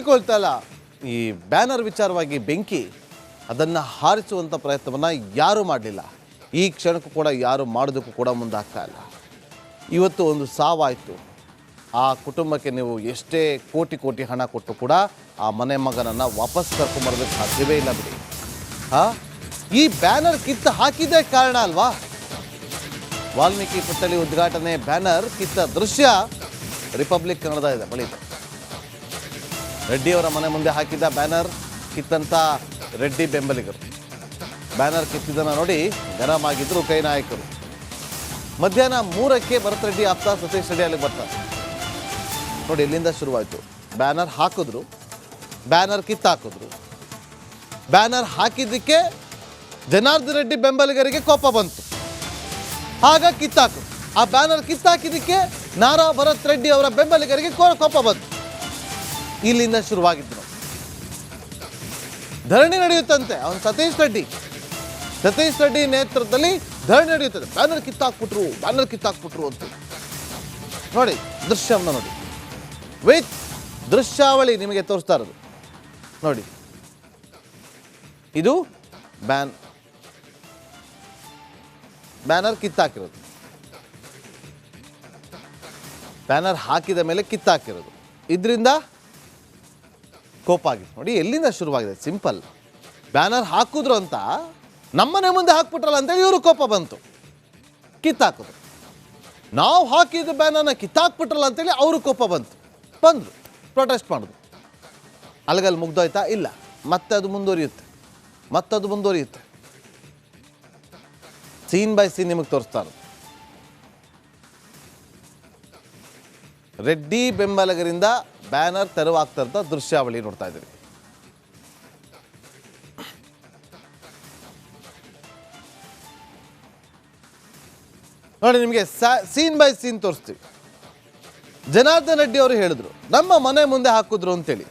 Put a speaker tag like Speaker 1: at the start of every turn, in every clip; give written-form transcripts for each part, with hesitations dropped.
Speaker 1: ಅಂಟಿಕೊಳ್ತಾ ಇಲ್ಲ. ಈ ಬ್ಯಾನರ್ ವಿಚಾರವಾಗಿ ಬೆಂಕಿ ಅದನ್ನು ಹಾರಿಸುವಂಥ ಪ್ರಯತ್ನವನ್ನು ಯಾರೂ ಮಾಡಲಿಲ್ಲ. ಈ ಕ್ಷಣಕ್ಕೂ ಕೂಡ ಯಾರು ಮಾಡೋದಕ್ಕೂ ಕೂಡ ಮುಂದಾಗ್ತಾ ಇಲ್ಲ. ಇವತ್ತು ಒಂದು ಸಾವಾಯಿತು. ಆ ಕುಟುಂಬಕ್ಕೆ ನೀವು ಎಷ್ಟೇ ಕೋಟಿ ಕೋಟಿ ಹಣ ಕೊಟ್ಟು ಕೂಡ ಆ ಮನೆ ಮಗನನ್ನು ವಾಪಸ್ ಕರ್ಕೊಂಬರೋದಕ್ಕೆ ಸಾಧ್ಯವೇ ಇಲ್ಲ ಬಿಡಿ. ಈ ಬ್ಯಾನರ್ ಕಿತ್ತು ಹಾಕಿದ್ದೇ ಕಾರಣ ಅಲ್ವಾ? ವಾಲ್ಮೀಕಿ ಪುತ್ಥಳಿ ಉದ್ಘಾಟನೆ ಬ್ಯಾನರ್ ಕಿತ್ತ ದೃಶ್ಯ ರಿಪಬ್ಲಿಕ್ ಕನ್ನಡದ ಇದೆ ಬಳಿ. ರೆಡ್ಡಿಯವರ ಮನೆ ಮುಂದೆ ಹಾಕಿದ್ದ ಬ್ಯಾನರ್ ಕಿತ್ತಂಥ ರೆಡ್ಡಿ ಬೆಂಬಲಿಗರು ಬ್ಯಾನರ್ ಕಿತ್ತಿದ್ದನ್ನು ನೋಡಿ ಗರಂ ಆಗಿದ್ರು ಕೈ ನಾಯಕರು. ಮಧ್ಯಾಹ್ನ 3ಕ್ಕೆ ಭರತ್ ರೆಡ್ಡಿ ಆಪ್ತ ಸತೀಶ್ ರೆಡ್ಡಿ ಅಲ್ಲಿಗೆ ಬರ್ತಾರೆ. ನೋಡಿ ಇಲ್ಲಿಂದ ಶುರುವಾಯಿತು. ಬ್ಯಾನರ್ ಹಾಕಿದ್ರು, ಬ್ಯಾನರ್ ಕಿತ್ತಾಕಿದ್ರು. ಬ್ಯಾನರ್ ಹಾಕಿದ್ದಕ್ಕೆ ಜನಾರ್ದನ್ ರೆಡ್ಡಿ ಬೆಂಬಲಿಗರಿಗೆ ಕೋಪ ಬಂತು, ಆಗ ಕಿತ್ತಾಕಿದ್ರು. ಆ ಬ್ಯಾನರ್ ಕಿತ್ತಾಕಿದ್ದಕ್ಕೆ ನಾರಾ ಭರತ್ ರೆಡ್ಡಿ ಅವರ ಬೆಂಬಲಿಗರಿಗೆ ಕೋಪ ಬಂತು. ಇಲ್ಲಿಂದ ಶುರುವಾಗಿದ್ರು. ಧರಣಿ ನಡೆಯುತ್ತಂತೆ. ಅವನು ಸತೀಶ್ ರೆಡ್ಡಿ ನೇತೃತ್ವದಲ್ಲಿ ಧರಣಿ ನಡೆಯುತ್ತದೆ. ಬ್ಯಾನರ್ ಕಿತ್ತಾಕ್ಬಿಟ್ರು ಅಂತ ನೋಡಿ. ದೃಶ್ಯವನ್ನು ನೋಡಿ, ವಿತ್ ದೃಶ್ಯಾವಳಿ ನಿಮಗೆ ತೋರಿಸ್ತಾ ಇರೋದು ನೋಡಿ. ಇದು ಬ್ಯಾನರ್ ಕಿತ್ತಾಕಿರೋದು, ಬ್ಯಾನರ್ ಹಾಕಿದ ಮೇಲೆ ಕಿತ್ತಾಕಿರೋದು. ಇದರಿಂದ ಕೋಪ ಆಗಿದೆ ನೋಡಿ. ಎಲ್ಲಿಂದ ಶುರುವಾಗಿದೆ? ಸಿಂಪಲ್. ಬ್ಯಾನರ್ ಹಾಕಿದ್ರು ಅಂತ ನಮ್ಮನೆ ಮುಂದೆ ಹಾಕ್ಬಿಟ್ರಲ್ಲ ಅಂತೇಳಿ ಇವರು ಕೋಪ ಬಂತು, ಕಿತ್ತಾಕಿದ್ರು. ನಾವು ಹಾಕಿದ್ದು ಬ್ಯಾನರ್ನ ಕಿತ್ತಾಕ್ಬಿಟ್ರಲ್ಲ ಅಂತೇಳಿ ಅವರು ಕೋಪ ಬಂದರು, ಪ್ರೊಟೆಸ್ಟ್ ಮಾಡಿದ್ರು. ಅಲ್ಗಲ್ಲಿ ಮುಗ್ದೋಯ್ತಾ? ಇಲ್ಲ, ಮತ್ತೆ ಅದು ಮುಂದುವರಿಯುತ್ತೆ. ಸೀನ್ ಬೈ ಸೀನ್ ನಿಮಗೆ ತೋರಿಸ್ತಾ ಇರೋದು. ರೆಡ್ಡಿ ಬೆಂಬಲಿಗರಿಂದ ಬ್ಯಾನರ್ ತೆರವಾಗ್ತಾ ಇದ್ದ ದೃಶ್ಯಾವಳಿ ನೋಡ್ತಾ ಇದ್ದೀವಿ. ನೋಡಿ, ನಿಮಗೆ ಸೀನ್ ಬೈ ಸೀನ್ ತೋರಿಸ್ತೀವಿ. ಜನಾರ್ದನ್ ರೆಡ್ಡಿ ಅವರು ಹೇಳಿದ್ರು ನಮ್ಮ ಮನೆ ಮುಂದೆ ಹಾಕಿದ್ರು ಅಂತೇಳಿ.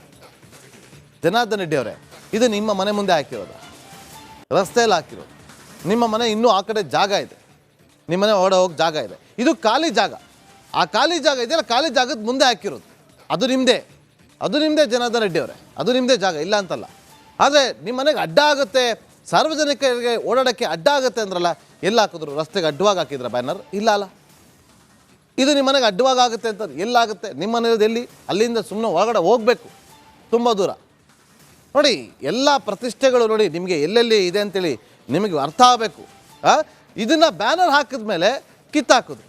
Speaker 1: ಜನಾರ್ದನ್ ರೆಡ್ಡಿ ಅವರೇ, ಇದು ನಿಮ್ಮ ಮನೆ ಮುಂದೆ ಹಾಕಿರೋದ? ರಸ್ತೆಯಲ್ಲಿ ಹಾಕಿರೋದು. ನಿಮ್ಮ ಮನೆ ಇನ್ನೂ ಆ ಕಡೆ ಜಾಗ ಇದೆ, ನಿಮ್ಮ ಮನೆ ಹೊರಡೆ ಹೋಗಿ ಜಾಗ ಇದೆ. ಇದು ಖಾಲಿ ಜಾಗ. ಆ ಖಾಲಿ ಜಾಗ ಇದೆಯಲ್ಲ, ಖಾಲಿ ಜಾಗದ ಮುಂದೆ ಹಾಕಿರೋದು. ಅದು ನಿಮ್ಮದೇ ಜನಾರ್ದನ್ ರೆಡ್ಡಿ ಅವರೇ, ಅದು ನಿಮ್ಮದೇ ಜಾಗ, ಇಲ್ಲ ಅಂತಲ್ಲ. ಆದರೆ ನಿಮ್ಮ ಮನೆಗೆ ಅಡ್ಡ ಆಗುತ್ತೆ, ಸಾರ್ವಜನಿಕರಿಗೆ ಓಡಾಡೋಕ್ಕೆ ಅಡ್ಡ ಆಗುತ್ತೆ ಅಂದ್ರಲ್ಲ, ಎಲ್ಲಿ ಹಾಕಿದ್ರು? ರಸ್ತೆಗೆ ಅಡ್ಡವಾಗಿ ಹಾಕಿದ್ರ ಬ್ಯಾನರ್? ಇಲ್ಲ ಅಲ್ಲ. ಇದು ನಿಮ್ಮ ಮನೆಗೆ ಅಡ್ಡವಾಗಿ ಆಗುತ್ತೆ ಅಂತ ಎಲ್ಲಾಗುತ್ತೆ? ನಿಮ್ಮ ಮನೆಯದು ಎಲ್ಲಿ? ಅಲ್ಲಿಂದ ಸುಮ್ಮನೆ ಒಳಗಡೆ ಹೋಗಬೇಕು, ತುಂಬ ದೂರ. ನೋಡಿ, ಎಲ್ಲ ಪ್ರತಿಷ್ಠೆಗಳು ನೋಡಿ ನಿಮಗೆ ಎಲ್ಲೆಲ್ಲಿ ಇದೆ ಅಂತೇಳಿ ನಿಮಗೆ ಅರ್ಥ ಆಗಬೇಕು. ಇದನ್ನು ಬ್ಯಾನರ್ ಹಾಕಿದ ಮೇಲೆ ಕಿತ್ತಾಕಿದ್ರು.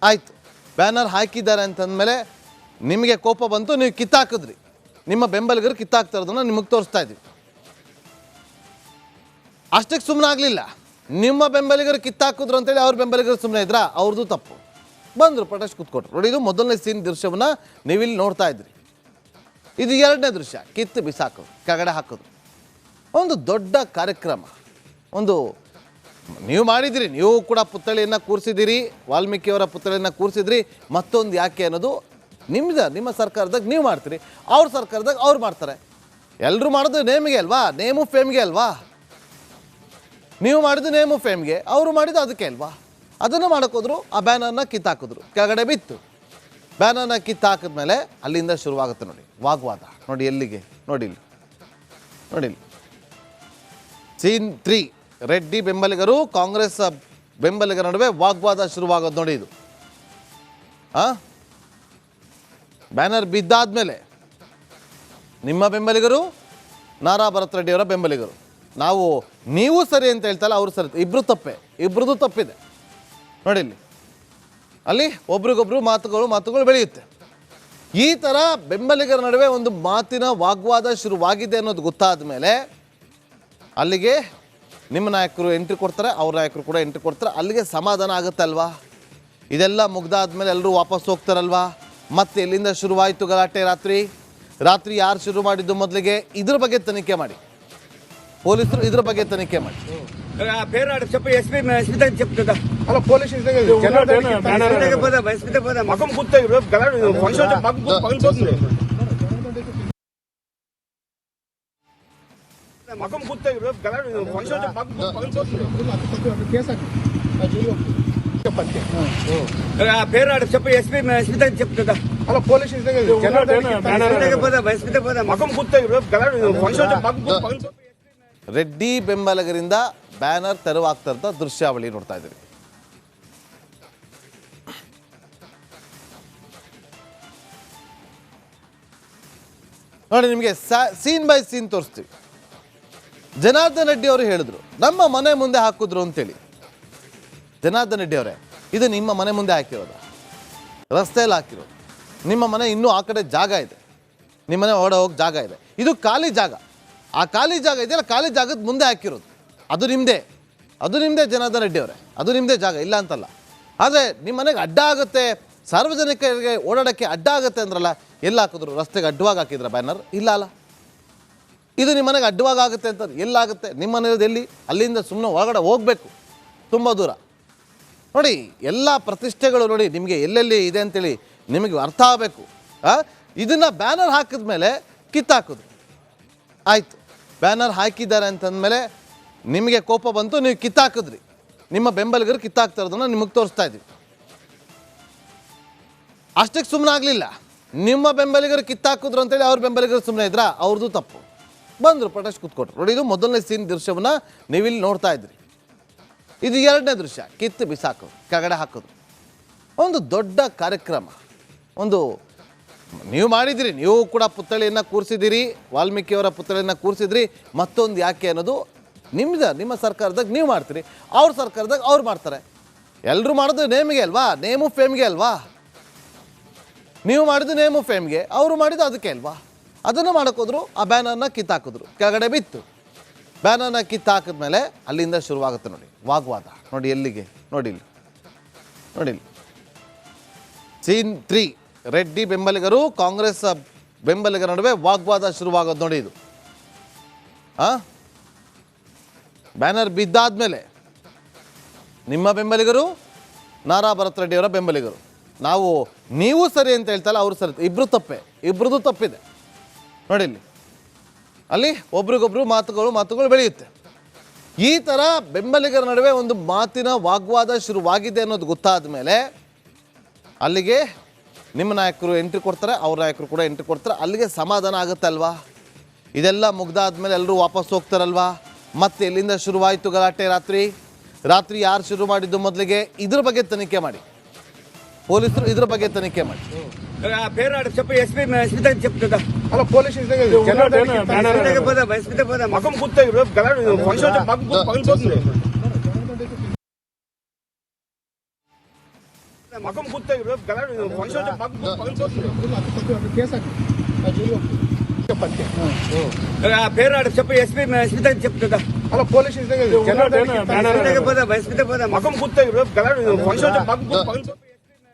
Speaker 1: ಆಯಿತು, ಬ್ಯಾನರ್ ಹಾಕಿದ್ದಾರೆ ಅಂತಂದಮೇಲೆ ನಿಮಗೆ ಕೋಪ ಬಂತು, ನೀವು ಕಿತ್ತಾಕಿದ್ರಿ. ನಿಮ್ಮ ಬೆಂಬಲಿಗರು ಕಿತ್ತಾಕ್ತಾ ಇರೋದನ್ನು ನಿಮಗೆ ತೋರಿಸ್ತಾ ಇದ್ದೀವಿ. ಅಷ್ಟಕ್ಕೆ ಸುಮ್ಮನೆ ಆಗಲಿಲ್ಲ. ನಿಮ್ಮ ಬೆಂಬಲಿಗರು ಕಿತ್ತಾಕಿದ್ರು ಅಂತೇಳಿ ಅವ್ರ ಬೆಂಬಲಿಗರು ಸುಮ್ಮನೆ ಇದ್ರಾ? ಅವ್ರದ್ದು ತಪ್ಪು. ಬಂದರು, ಪ್ರೊಟೆಸ್ಟ್ ಕೂತ್ಕೊಟ್ರು. ನೋಡಿ, ಇದು ಮೊದಲನೇ ಸೀನ್ ದೃಶ್ಯವನ್ನು ನೀವಿಲ್ಲಿ ನೋಡ್ತಾ ಇದ್ರಿ. ಇದು ಎರಡನೇ ದೃಶ್ಯ, ಕಿತ್ತು ಬಿಸಾಕೋದು, ಕೆಳಗಡೆ ಹಾಕೋದು. ಒಂದು ದೊಡ್ಡ ಕಾರ್ಯಕ್ರಮ ನೀವು ಮಾಡಿದಿರಿ. ನೀವು ಕೂಡ ಪುತ್ಥಳಿಯನ್ನು ಕೂರಿಸಿದ್ದೀರಿ, ವಾಲ್ಮೀಕಿಯವರ ಪುತ್ಥಳಿಯನ್ನು ಕೂರಿಸಿದ್ರಿ. ಮತ್ತೊಂದು ಯಾಕೆ ಅನ್ನೋದು ನಿಮ್ಮ ಸರ್ಕಾರದಾಗ ನೀವು ಮಾಡ್ತೀರಿ, ಅವ್ರ ಸರ್ಕಾರದಾಗ ಅವ್ರು ಮಾಡ್ತಾರೆ. ಎಲ್ಲರೂ ಮಾಡೋದು ನೇಮಿಗೆ ಅಲ್ವಾ, ನೇಮು ಫೇಮ್ಗೆ ಅಲ್ವಾ? ನೀವು ಮಾಡಿದ್ದು ನೇಮು ಫೇಮ್ಗೆ, ಅವರು ಮಾಡಿದ್ದು ಅದಕ್ಕೆ ಅಲ್ವಾ? ಅದನ್ನು ಮಾಡೋಕ್ಕೋದ್ರು. ಆ ಬ್ಯಾನರ್ನ ಕಿತ್ತಾಕಿದ್ರು, ಕೆಳಗಡೆ ಬಿತ್ತು. ಬ್ಯಾನರ್ನ ಕಿತ್ತಾಕಿದ್ಮೇಲೆ ಅಲ್ಲಿಂದ ಶುರುವಾಗುತ್ತೆ ನೋಡಿ ವಾಗ್ವಾದ. ನೋಡಿ ಎಲ್ಲಿಗೆ, ನೋಡಿ ಇಲ್ಲಿ ಸೀನ್ 3. ರೆಡ್ಡಿ ಬೆಂಬಲಿಗರು ಕಾಂಗ್ರೆಸ್ ಬೆಂಬಲಿಗರ ನಡುವೆ ವಾಗ್ವಾದ ಶುರುವಾಗೋದು ನೋಡಿ. ಇದು ಬ್ಯಾನರ್ ಬಿದ್ದಾದ್ಮೇಲೆ ನಿಮ್ಮ ಬೆಂಬಲಿಗರು, ನಾರಾ ಭರತ್ ರೆಡ್ಡಿಯವರ ಬೆಂಬಲಿಗರು, ನೀವು ಸರಿ ಅಂತ ಹೇಳ್ತಲ್ಲ, ಅವರು ಸರಿ, ಇಬ್ಬರದು ತಪ್ಪಿದೆ ನೋಡಿ. ಅಲ್ಲಿ ಒಬ್ರಿಗೊಬ್ರು ಮಾತುಗಳು ಬೆಳೆಯುತ್ತೆ. ಈ ಥರ ಬೆಂಬಲಿಗರ ನಡುವೆ ಒಂದು ಮಾತಿನ ವಾಗ್ವಾದ ಶುರುವಾಗಿದೆ ಅನ್ನೋದು ಗೊತ್ತಾದ ಮೇಲೆ ಅಲ್ಲಿಗೆ ನಿಮ್ಮ ನಾಯಕರು ಎಂಟ್ರಿ ಕೊಡ್ತಾರೆ, ಅವ್ರ ನಾಯಕರು ಕೂಡ ಎಂಟ್ರಿ ಕೊಡ್ತಾರೆ. ಅಲ್ಲಿಗೆ ಸಮಾಧಾನ ಆಗುತ್ತಲ್ವಾ? ಇದೆಲ್ಲ ಮುಗ್ದಾದ್ಮೇಲೆ ಎಲ್ಲರೂ ವಾಪಸ್ ಹೋಗ್ತಾರಲ್ವಾ? ಮತ್ತೆ ಎಲ್ಲಿಂದ ಶುರುವಾಯಿತು ಗಲಾಟೆ? ರಾತ್ರಿ ಯಾರು ಶುರು ಮಾಡಿದ್ದು? ಮೊದಲಿಗೆ ಇದ್ರ ಬಗ್ಗೆ ತನಿಖೆ ಮಾಡಿ, ಪೊಲೀಸರು ಇದ್ರ ಬಗ್ಗೆ ತನಿಖೆ ಮಾಡಿ.
Speaker 2: మకం గుత్త ఫంక్షన్ పేరాడు చెప్పు ఎస్పీ స్మితకి చెప్పు కదా
Speaker 3: అలా పోలీస్ మకం
Speaker 1: ರೆಡ್ಡಿ ಬೆಂಬಲಿಗರಿಂದ ಬ್ಯಾನರ್ ತೆರವಾಗ್ತಿರೋ ದೃಶ್ಯಾವಳಿ ನೋಡ್ತಾ ಇದ್ದೀವಿ. ನೋಡಿ ನಿಮಗೆ ಸೀನ್ ಬೈ ಸೀನ್ ತೋರಿಸ್ತೀವಿ. ಜನಾರ್ದನ್ ರೆಡ್ಡಿ ಅವರು ಹೇಳಿದ್ರು ನಮ್ಮ ಮನೆ ಮುಂದೆ ಹಾಕಿದ್ರು ಅಂತೇಳಿ. ಜನಾರ್ದನ್ ರೆಡ್ಡಿ ಅವರೇ, ಇದು ನಿಮ್ಮ ಮನೆ ಮುಂದೆ ಹಾಕಿರೋದ, ರಸ್ತೆಯಲ್ಲಿ ಹಾಕಿರೋದು. ನಿಮ್ಮ ಮನೆ ಇನ್ನೂ ಆ ಕಡೆ ಜಾಗ ಇದೆ, ನಿಮ್ಮ ಮನೆ ಹೊರಡೆ ಹೋಗಿ ಜಾಗ ಇದೆ. ಇದು ಖಾಲಿ ಜಾಗ. ಆ ಖಾಲಿ ಜಾಗ ಇದೆಯಲ್ಲ, ಖಾಲಿ ಜಾಗದ ಮುಂದೆ ಹಾಕಿರೋದು. ಅದು ನಿಮ್ಮದೇ ಜನಾರ್ದನ್ ರೆಡ್ಡಿ ಅವರೇ, ಅದು ನಿಮ್ಮದೇ ಜಾಗ, ಇಲ್ಲ ಅಂತಲ್ಲ. ಆದರೆ ನಿಮ್ಮ ಮನೆಗೆ ಅಡ್ಡ ಆಗುತ್ತೆ, ಸಾರ್ವಜನಿಕರಿಗೆ ಓಡಾಡೋಕ್ಕೆ ಅಡ್ಡ ಆಗುತ್ತೆ ಅಂದ್ರಲ್ಲ, ಎಲ್ಲಿ ಹಾಕಿದ್ರು? ರಸ್ತೆಗೆ ಅಡ್ಡವಾಗಿ ಹಾಕಿದ್ರ ಬ್ಯಾನರ್? ಇಲ್ಲ ಅಲ್ಲ. ಇದು ನಿಮ್ಮ ಮನೆಗೆ ಅಡ್ಡವಾಗಿ ಆಗುತ್ತೆ ಅಂತ ಎಲ್ಲಾಗುತ್ತೆ? ನಿಮ್ಮ ಮನೆಯದು ಎಲ್ಲಿ? ಅಲ್ಲಿಂದ ಸುಮ್ಮನೆ ಒಳಗಡೆ ಹೋಗಬೇಕು, ತುಂಬ ದೂರ. ನೋಡಿ, ಎಲ್ಲ ಪ್ರತಿಷ್ಠೆಗಳು ನೋಡಿ ನಿಮಗೆ ಎಲ್ಲೆಲ್ಲಿ ಇದೆ ಅಂತೇಳಿ ನಿಮಗೆ ಅರ್ಥ ಆಗಬೇಕು. ಇದನ್ನು ಬ್ಯಾನರ್ ಹಾಕಿದ ಮೇಲೆ ಕಿತ್ತಾಕಿದ್ರು. ಆಯಿತು, ಬ್ಯಾನರ್ ಹಾಕಿದ್ದಾರೆ ಅಂತಂದಮೇಲೆ ನಿಮಗೆ ಕೋಪ ಬಂತು, ನೀವು ಕಿತ್ತಾಕಿದ್ರಿ. ನಿಮ್ಮ ಬೆಂಬಲಿಗರು ಕಿತ್ತಾಕ್ತಾ ಇರೋದನ್ನು ನಿಮಗೆ ತೋರಿಸ್ತಾ ಇದ್ದೀವಿ. ಅಷ್ಟಕ್ಕೆ ಸುಮ್ಮನೆ ಆಗಲಿಲ್ಲ. ನಿಮ್ಮ ಬೆಂಬಲಿಗರು ಕಿತ್ತಾಕಿದ್ರು ಅಂತೇಳಿ ಅವ್ರ ಬೆಂಬಲಿಗರು ಸುಮ್ಮನೆ ಇದ್ರಾ? ಅವ್ರದ್ದು ತಪ್ಪು. ಬಂದರು, ಪ್ರೊಟೆಸ್ಟ್ ಕೂತ್ಕೊಟ್ರು. ನೋಡಿ, ಇದು ಮೊದಲನೇ ಸೀನ್ ದೃಶ್ಯವನ್ನು ನೀವಿಲ್ಲಿ ನೋಡ್ತಾ ಇದ್ರಿ. ಇದು ಎರಡನೇ ದೃಶ್ಯ, ಕಿತ್ತು ಬಿಸಾಕೋದು, ಕೆಳಗಡೆ ಹಾಕೋದು. ಒಂದು ದೊಡ್ಡ ಕಾರ್ಯಕ್ರಮ ಒಂದು ನೀವು ಮಾಡಿದಿರಿ. ನೀವು ಕೂಡ ಪುತ್ಥಳಿಯನ್ನು ಕೂರಿಸಿದ್ದೀರಿ, ವಾಲ್ಮೀಕಿಯವರ ಪುತ್ಥಳಿಯನ್ನು ಕೂರಿಸಿದ್ರಿ. ಮತ್ತೊಂದು ಯಾಕೆ ಅನ್ನೋದು ನಿಮ್ಮ ಸರ್ಕಾರದಾಗ ನೀವು ಮಾಡ್ತೀರಿ, ಅವ್ರ ಸರ್ಕಾರದಾಗ ಅವ್ರು ಮಾಡ್ತಾರೆ. ಎಲ್ಲರೂ ಮಾಡೋದು ನೇಮಿಗೆ ಅಲ್ವಾ, ನೇಮು ಫೇಮ್ಗೆ ಅಲ್ವಾ? ನೀವು ಮಾಡಿದ್ದು ನೇಮು ಫೇಮ್ಗೆ, ಅವರು ಮಾಡಿದ್ದು ಅದಕ್ಕೆ ಅಲ್ವಾ? ಅದನ್ನು ಮಾಡೋಕ್ಕೋದ್ರು. ಆ ಬ್ಯಾನರ್ನ ಕಿತ್ತಾಕಿದ್ರು, ಕೆಳಗಡೆ ಬಿತ್ತು. ಬ್ಯಾನರ್ನ ಕಿತ್ತಾಕಿದ್ಮೇಲೆ ಅಲ್ಲಿಂದ ಶುರುವಾಗುತ್ತೆ ನೋಡಿ ವಾಗ್ವಾದ. ನೋಡಿ ಎಲ್ಲಿಗೆ, ನೋಡಿ ಇಲ್ಲಿ ಸೀನ್ 3. ರೆಡ್ಡಿ ಬೆಂಬಲಿಗರು ಕಾಂಗ್ರೆಸ್ ಬೆಂಬಲಿಗರ ನಡುವೆ ವಾಗ್ವಾದ ಶುರುವಾಗೋದು ನೋಡಿ. ಇದು ಬ್ಯಾನರ್ ಬಿದ್ದಾದ್ಮೇಲೆ ನಿಮ್ಮ ಬೆಂಬಲಿಗರು, ನಾರಾ ಭರತ್ ರೆಡ್ಡಿ ಅವರ ಬೆಂಬಲಿಗರು, ನೀವು ಸರಿ ಅಂತ ಹೇಳ್ತಲ್ಲ, ಅವರು ಸರಿ, ಇಬ್ರದ್ದು ತಪ್ಪಿದೆ. ನೋಡಿ ಅಲ್ಲಿ ಒಬ್ರಿಗೊಬ್ರು ಮಾತುಗಳು ಬೆಳೆಯುತ್ತೆ. ಈ ಥರ ಬೆಂಬಲಿಗರ ನಡುವೆ ಒಂದು ಮಾತಿನ ವಾಗ್ವಾದ ಶುರುವಾಗಿದೆ ಅನ್ನೋದು ಗೊತ್ತಾದ ಮೇಲೆ ಅಲ್ಲಿಗೆ ನಿಮ್ಮ ನಾಯಕರು ಎಂಟ್ರಿ ಕೊಡ್ತಾರೆ, ಅವ್ರ ನಾಯಕರು ಕೂಡ ಎಂಟ್ರಿ ಕೊಡ್ತಾರೆ. ಅಲ್ಲಿಗೆ ಸಮಾಧಾನ ಆಗುತ್ತೆ ಅಲ್ವಾ? ಇದೆಲ್ಲ ಮುಗ್ದಾದ್ಮೇಲೆ ಎಲ್ಲರೂ ವಾಪಸ್ ಹೋಗ್ತಾರಲ್ವಾ? ಮತ್ತೆ ಎಲ್ಲಿಂದ ಶುರುವಾಯಿತು ಗಲಾಟೆ? ರಾತ್ರಿ ಯಾರು ಶುರು ಮಾಡಿದ್ದು ಮೊದಲಿಗೆ? ಇದ್ರ ಬಗ್ಗೆ ತನಿಖೆ ಮಾಡಿ, ಪೊಲೀಸರು ಇದ್ರ ಬಗ್ಗೆ ತನಿಖೆ ಮಾಡಿ.
Speaker 2: పేరాడు చెప్పు ఎస్పీ స్మితకి చెప్పు కదా
Speaker 3: అలా పోలీస్
Speaker 2: మకం గుర్తాయి మకం గుర్తాయి పేరాడు చెప్పు ఎస్పీ స్మితకి చెప్పు కదా
Speaker 3: అలా పోలీస్
Speaker 2: మకం గుర్తాయి